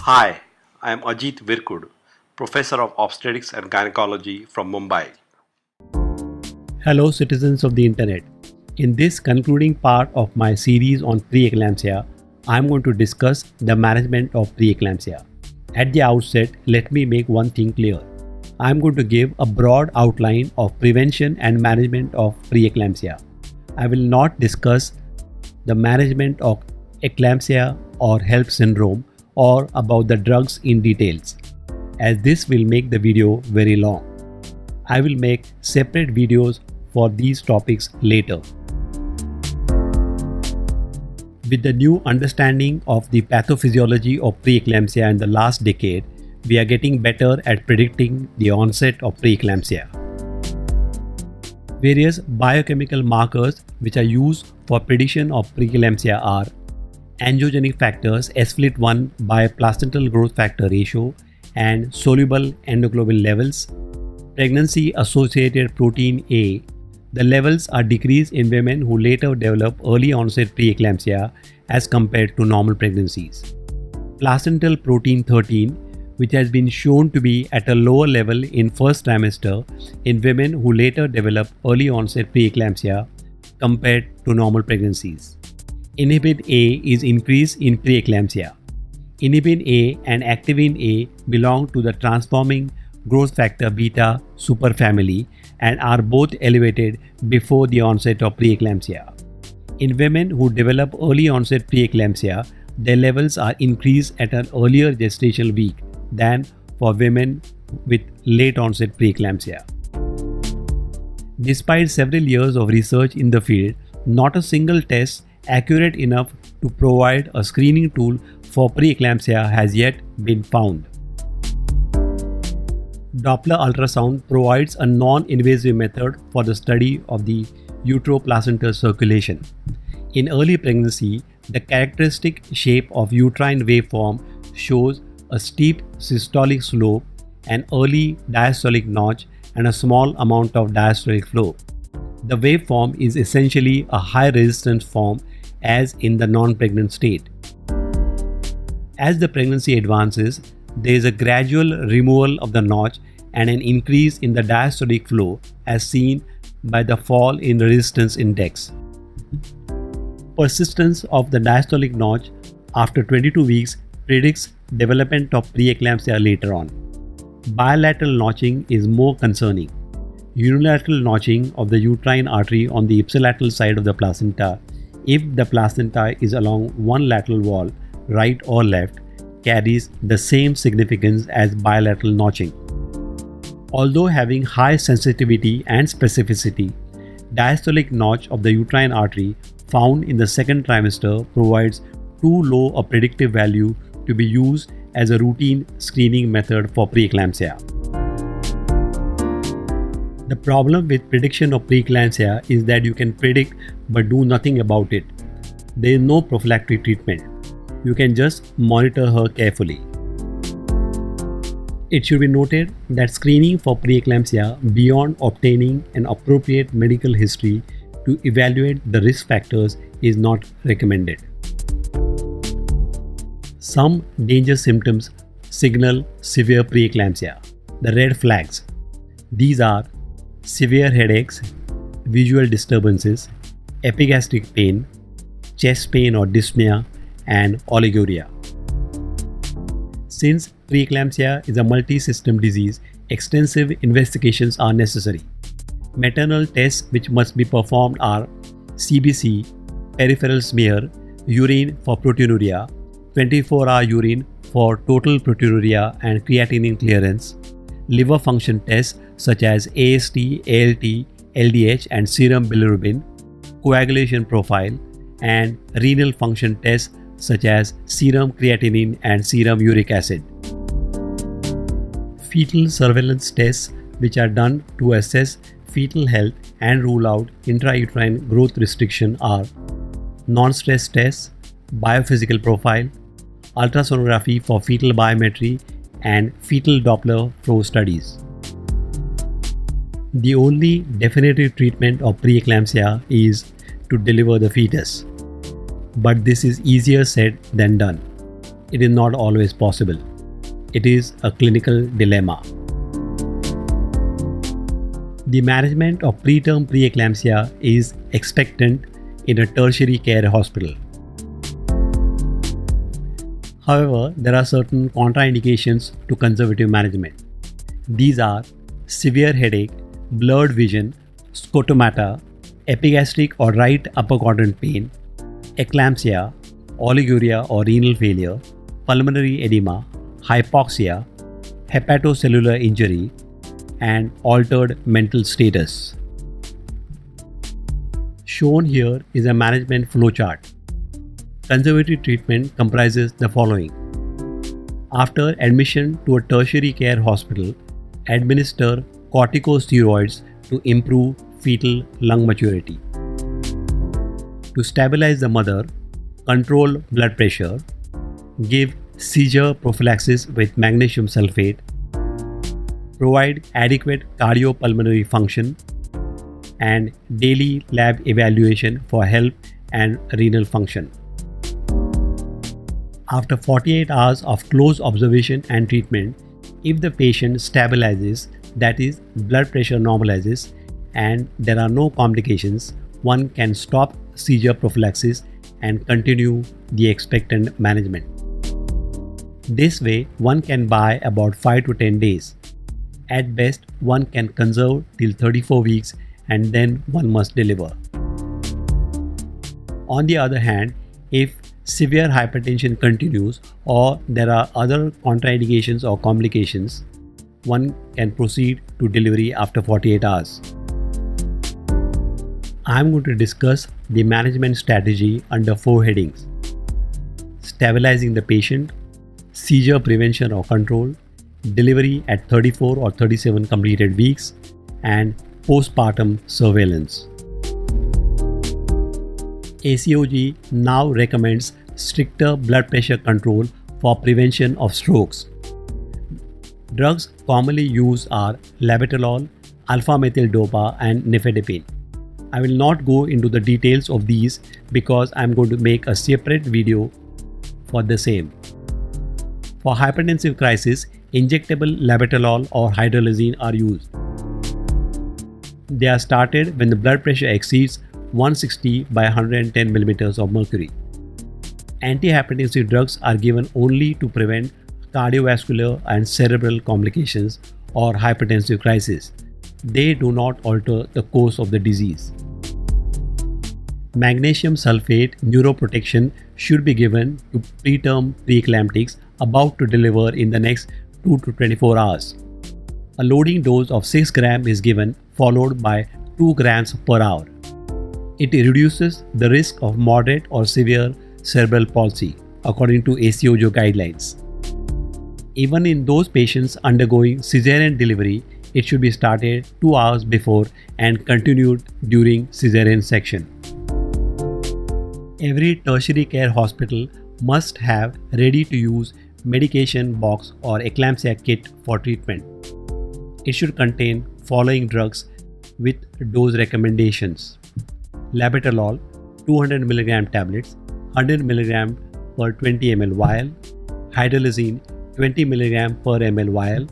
Hi, I am Ajit Virkud, Professor of Obstetrics and Gynecology from Mumbai. Hello, citizens of the internet. In this concluding part of my series on preeclampsia, I am going to discuss the management of preeclampsia. At the outset, let me make one thing clear. I am going to give a broad outline of prevention and management of preeclampsia. I will not discuss the management of eclampsia or HELP syndrome or about the drugs in details, as this will make the video very long. I will make separate videos for these topics later. With the new understanding of the pathophysiology of preeclampsia in the last decade, we are getting better at predicting the onset of preeclampsia. Various biochemical markers which are used for prediction of preeclampsia are angiogenic factors sFlt1 by placental growth factor ratio and soluble endoglobin levels, pregnancy associated protein A. The levels are decreased in women who later develop early onset preeclampsia as compared to normal pregnancies. Placental protein 13, which has been shown to be at a lower level in first trimester in women who later develop early onset preeclampsia compared to normal pregnancies. Inhibin A is increased in preeclampsia. Inhibin A and activin A belong to the transforming growth factor beta superfamily and are both elevated before the onset of preeclampsia. In women who develop early onset preeclampsia, their levels are increased at an earlier gestational week than for women with late onset preeclampsia. Despite several years of research in the field, not a single test accurate enough to provide a screening tool for preeclampsia has yet been found. Doppler ultrasound provides a non-invasive method for the study of the uteroplacental circulation. In early pregnancy, the characteristic shape of uterine waveform shows a steep systolic slope, an early diastolic notch, and a small amount of diastolic flow. The waveform is essentially a high resistance form as in the non-pregnant state. As the pregnancy advances, there is a gradual removal of the notch and an increase in the diastolic flow as seen by the fall in resistance index. Persistence of the diastolic notch after 22 weeks predicts development of preeclampsia later on. Bilateral notching is more concerning. Unilateral notching of the uterine artery on the ipsilateral side of the placenta, if the placenta is along one lateral wall, right or left, carries the same significance as bilateral notching. Although having high sensitivity and specificity, diastolic notch of the uterine artery found in the second trimester provides too low a predictive value to be used as a routine screening method for preeclampsia. The problem with prediction of preeclampsia is that you can predict but do nothing about it. There is no prophylactic treatment. You can just monitor her carefully. It should be noted that screening for preeclampsia beyond obtaining an appropriate medical history to evaluate the risk factors is not recommended. Some danger symptoms signal severe preeclampsia. The red flags. These are severe headaches, visual disturbances, epigastric pain, chest pain or dyspnea, and oliguria. Since preeclampsia is a multi-system disease, extensive investigations are necessary. Maternal tests which must be performed are CBC, peripheral smear, urine for proteinuria, 24-hour urine for total proteinuria and creatinine clearance, liver function tests such as AST, ALT, LDH and serum bilirubin, coagulation profile, and renal function tests such as serum creatinine and serum uric acid. Fetal surveillance tests which are done to assess fetal health and rule out intrauterine growth restriction are non-stress tests, biophysical profile, ultrasonography for fetal biometry, and fetal Doppler flow studies. The only definitive treatment of preeclampsia is to deliver the fetus. But this is easier said than done. it is not always possible. It is a clinical dilemma. The management of preterm preeclampsia is expectant in a tertiary care hospital. However, there are certain contraindications to conservative management. These are severe headache, blurred vision, scotomata, epigastric or right upper quadrant pain, eclampsia, oliguria or renal failure, pulmonary edema, hypoxia, hepatocellular injury, and altered mental status. Shown here is a management flowchart. Conservative treatment comprises the following. After admission to a tertiary care hospital, administer corticosteroids to improve fetal lung maturity. To stabilize the mother, control blood pressure, give seizure prophylaxis with magnesium sulfate, provide adequate cardiopulmonary function, and daily lab evaluation for health and renal function. After 48 hours of close observation and treatment, if the patient stabilizes, that is, blood pressure normalizes, and there are no complications, one can stop seizure prophylaxis and continue the expectant management. This way, one can buy about 5 to 10 days. At best, one can conserve till 34 weeks and then one must deliver. On the other hand, if severe hypertension continues or there are other contraindications or complications, one can proceed to delivery after 48 hours. I am going to discuss the management strategy under 4 headings: stabilizing the patient, seizure prevention or control, delivery at 34 or 37 completed weeks, and postpartum surveillance. ACOG now recommends stricter blood pressure control for prevention of strokes. Drugs commonly used are labetalol, alpha-methyl-dopa, and nifedipine. I will not go into the details of these because I am going to make a separate video for the same. For hypertensive crisis, injectable labetalol or hydralazine are used. They are started when the blood pressure exceeds 160 by 110 millimeters of mercury. Antihypertensive drugs are given only to prevent cardiovascular and cerebral complications or hypertensive crisis. They do not alter the course of the disease. Magnesium sulfate neuroprotection should be given to preterm preeclamptics about to deliver in the next 2 to 24 hours. A loading dose of 6 grams is given, followed by 2 grams per hour. It reduces the risk of moderate or severe cerebral palsy, according to ACOG guidelines. Even in those patients undergoing cesarean delivery, it should be started 2 hours before and continued during cesarean section. Every tertiary care hospital must have ready-to-use medication box or eclampsia kit for treatment. It should contain following drugs with dose recommendations: labetalol 200 mg tablets, 100 mg per 20 ml vial, hydralazine 20 mg per ml vial,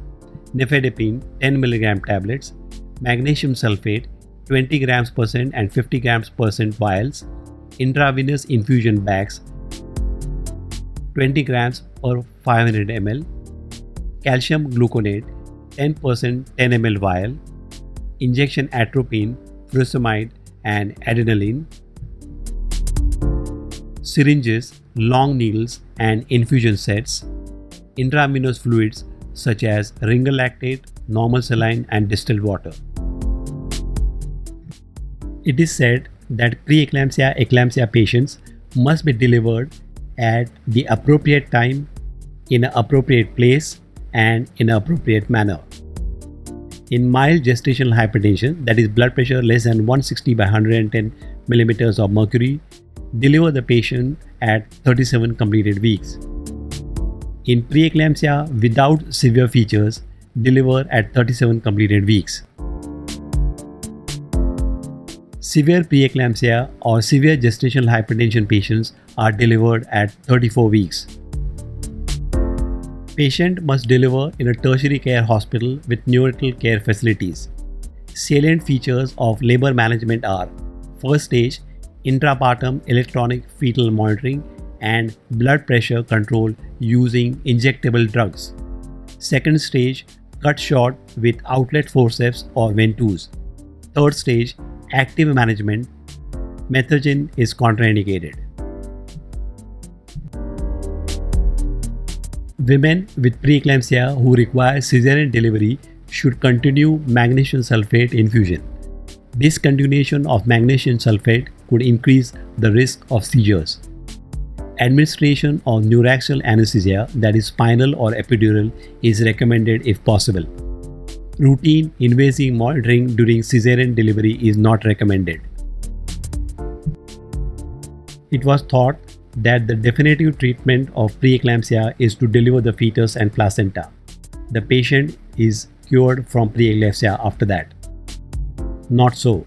nifedipine 10 mg tablets, magnesium sulfate 20 grams percent and 50 grams percent vials, intravenous infusion bags 20 grams per 500 ml, calcium gluconate 10% 10 ml vial, injection atropine, furosemide and adrenaline, syringes, long needles and infusion sets, intravenous fluids such as ringer lactate, normal saline and distilled water. It is said that preeclampsia-eclampsia patients must be delivered at the appropriate time, in an appropriate place and in an appropriate manner. In mild gestational hypertension, that is blood pressure less than 160 by 110 millimeters of mercury, deliver the patient at 37 completed weeks. In preeclampsia without severe features, deliver at 37 completed weeks. Severe preeclampsia or severe gestational hypertension patients are delivered at 34 weeks. Patient must deliver in a tertiary care hospital with neonatal care facilities. Salient features of labor management are: first stage, intrapartum electronic fetal monitoring and blood pressure control using injectable drugs. Second stage, cut short with outlet forceps or ventouse. Third stage, active management. Methergine is contraindicated. Women with preeclampsia who require cesarean delivery should continue magnesium sulfate infusion. Discontinuation of magnesium sulfate could increase the risk of seizures. Administration of neuraxial anesthesia, that is spinal or epidural, is recommended if possible. Routine invasive monitoring during cesarean delivery is not recommended. It was thought that the definitive treatment of preeclampsia is to deliver the fetus and placenta. The patient is cured from preeclampsia after that. Not so.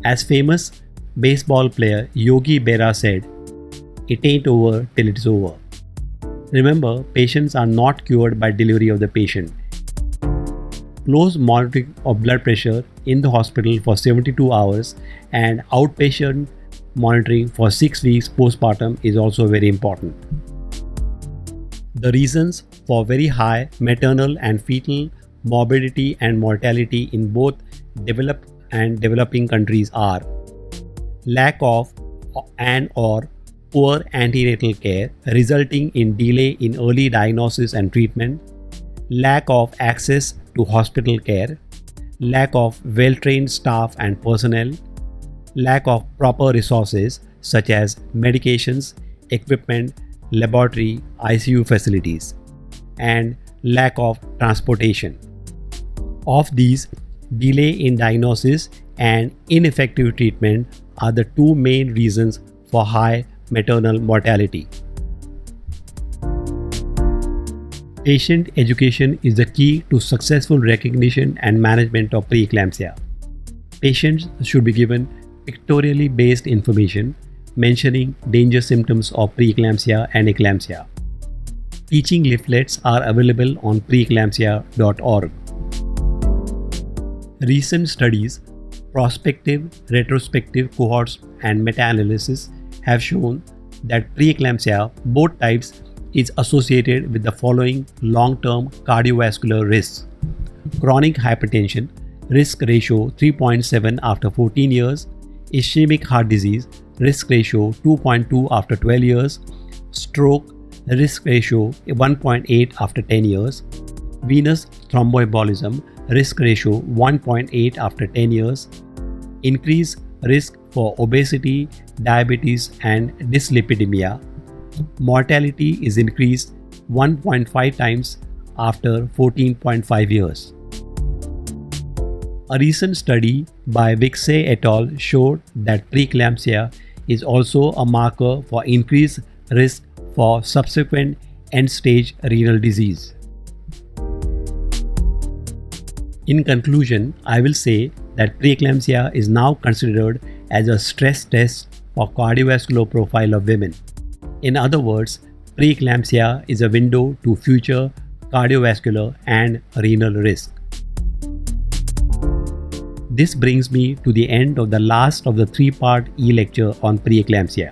As famous baseball player Yogi Berra said, "It ain't over till it's over." Remember, patients are not cured by delivery of the patient. Close monitoring of blood pressure in the hospital for 72 hours and outpatient monitoring for 6 weeks postpartum is also very important. The reasons for very high maternal and fetal morbidity and mortality in both developed and developing countries are: lack of and/or poor antenatal care resulting in delay in early diagnosis and treatment, lack of access to hospital care, lack of well-trained staff and personnel, lack of proper resources such as medications, equipment, laboratory, ICU facilities, and lack of transportation. Of these, delay in diagnosis and ineffective treatment are the two main reasons for high maternal mortality. Patient education is the key to successful recognition and management of preeclampsia. Patients should be given pictorially based information mentioning danger symptoms of preeclampsia and eclampsia. Teaching leaflets are available on preeclampsia.org. Recent studies, prospective, retrospective cohorts, and meta-analysis have shown that preeclampsia, both types, is associated with the following long-term cardiovascular risks: chronic hypertension, risk ratio 3.7 after 14 years, ischemic heart disease, risk ratio 2.2 after 12 years, stroke, risk ratio 1.8 after 10 years, venous thromboembolism, risk ratio 1.8 after 10 years, increased risk for obesity, diabetes, and dyslipidemia. Mortality is increased 1.5 times after 14.5 years. A recent study by Vixay et al. Showed that preeclampsia is also a marker for increased risk for subsequent end-stage renal disease. In conclusion, I will say that preeclampsia is now considered as a stress test for cardiovascular profile of women. In other words, preeclampsia is a window to future cardiovascular and renal risk. This brings me to the end of the last of the 3-part e-lecture on preeclampsia.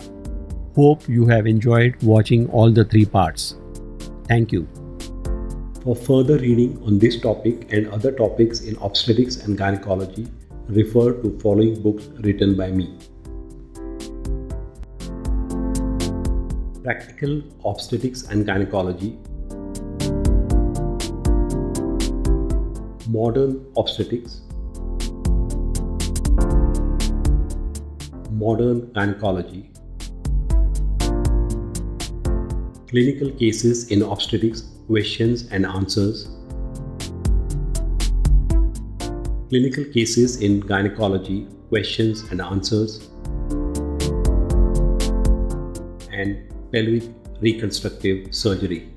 Hope you have enjoyed watching all the 3 parts. Thank you. For further reading on this topic and other topics in obstetrics and gynecology, refer to following books written by me. Practical Obstetrics and Gynecology, Modern Obstetrics, Modern Gynecology, Clinical Cases in Obstetrics, Questions and Answers, Clinical Cases in Gynecology, Questions and Answers, and Pelvic Reconstructive Surgery.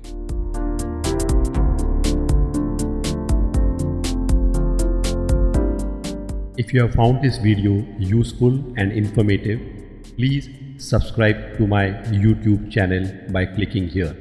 If you have found this video useful and informative, please subscribe to my YouTube channel by clicking here.